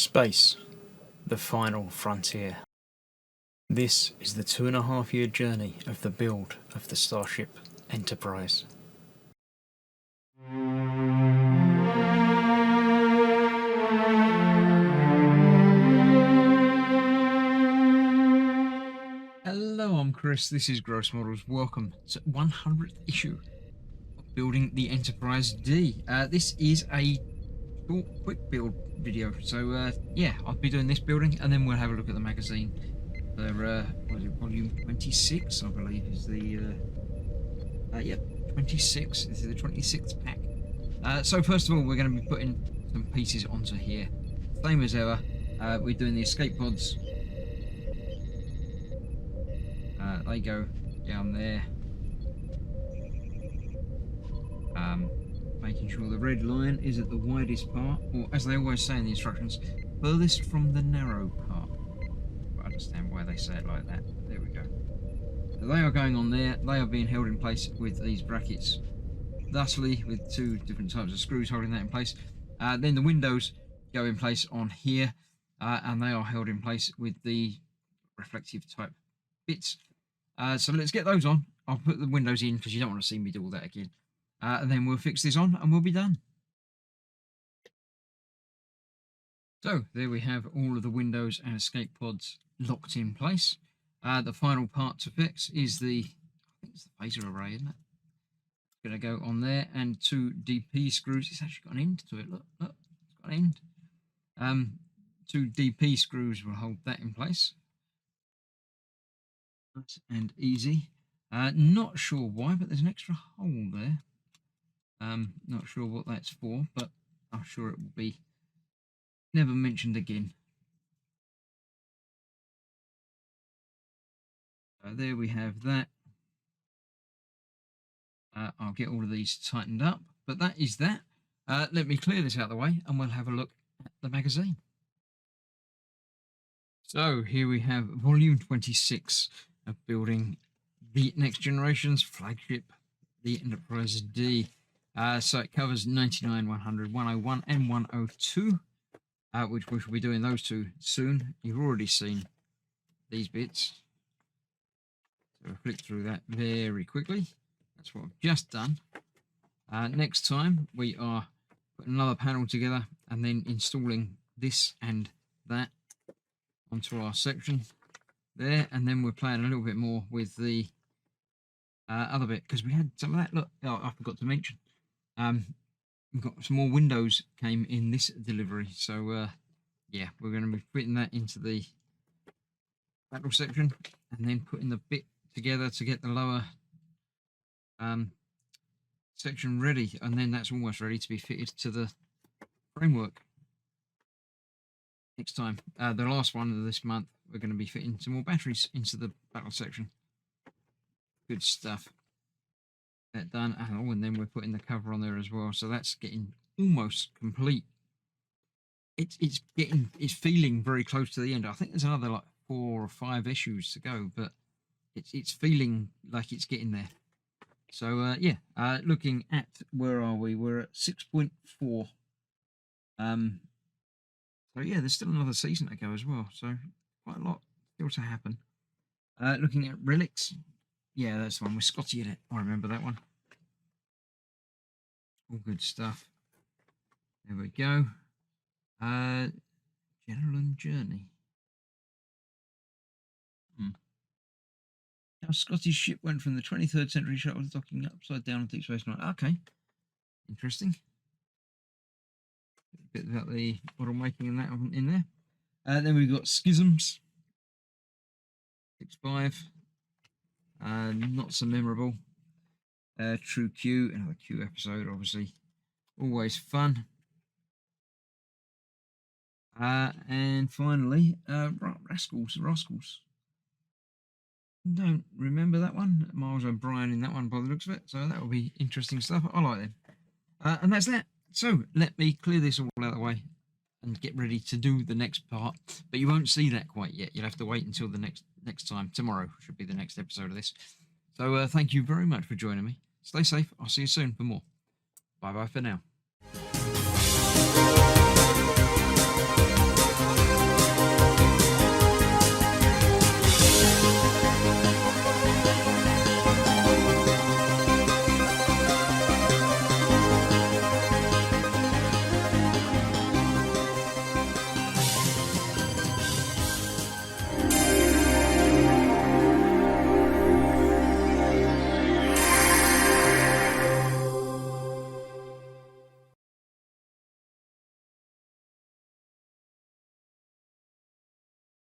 Space, the final frontier. This is the 2.5-year journey of the build of the Starship Enterprise. Hello, I'm Chris, this is Gross Models. Welcome to 100th issue of Building the Enterprise-D. This is a short, quick build video, so yeah, I'll be doing this building and then we'll have a look at the magazine for what is it, volume 26 I believe is the yep, 26. This is the 26th pack. So first of all, we're going to be putting some pieces onto here, same as ever. We're doing the escape pods. They go down there, making sure the red line is at the widest part, or as they always say in the instructions, furthest from the narrow part. I understand why they say it like that. There we go. So they are going on there. They are being held in place with these brackets, thusly with two different types of screws holding that in place. Then the windows go in place on here, and they are held in place with the reflective type bits. So let's get those on. I'll put the windows in because you don't want to see me do all that again. And then we'll fix this on and we'll be done. So there we have all of the windows and escape pods locked in place. The final part to fix is I think it's the phaser array, isn't it? It's going to go on there, and two DP screws. It's actually got an end to it. Look, it's got an end. Two DP screws will hold that in place. Nice and easy. Not sure why, but there's an extra hole there. Not sure what that's for, but I'm sure it will be never mentioned again. There we have that. I'll get all of these tightened up, but that is that. Let me clear this out of the way and we'll have a look at the magazine. So here we have volume 26 of Building the Next Generation's flagship, the Enterprise-D. So it covers 99, 100, 101 and 102, which we shall be doing those two soon. You've already seen these bits. So we'll flick through that very quickly. That's what I've just done. Next time we are putting another panel together and then installing this and that onto our section there, and then we're playing a little bit more with the other bit, because we had some of that. Look, oh, I forgot to mention, we've got some more windows came in this delivery, so yeah, we're going to be putting that into the battle section and then putting the bit together to get the lower section ready, and then that's almost ready to be fitted to the framework next time. The last one of this month, we're going to be fitting some more batteries into the battle section. Good stuff. That done. Oh, and then we're putting the cover on there as well, so that's getting almost complete. It's feeling very close to the end. I think there's another like 4 or 5 issues to go, but it's feeling like it's getting there. So yeah, looking at, where are we? We're at 6.4. So yeah, there's still another season to go as well, so quite a lot still to happen. Looking at relics, yeah, that's the one with Scotty in it. I remember that one. All good stuff. There we go. General and Journey. How Scotty's ship went from the 23rd century shuttle docking upside down on Deep Space Nine. Okay, interesting. A bit about the model making and that in there. Then we've got Schisms. 6.5. Not so memorable. True Q, another Q episode, obviously. Always fun. And finally, Rascals. Don't remember that one. Miles O'Brien in that one by the looks of it. So that will be interesting stuff. I like them. And that's that. So let me clear this all out of the way and get ready to do the next part. But you won't see that quite yet. You'll have to wait until the next time. Tomorrow should be the next episode of this. So thank you very much for joining me. Stay safe. I'll see you soon for more. Bye bye for now.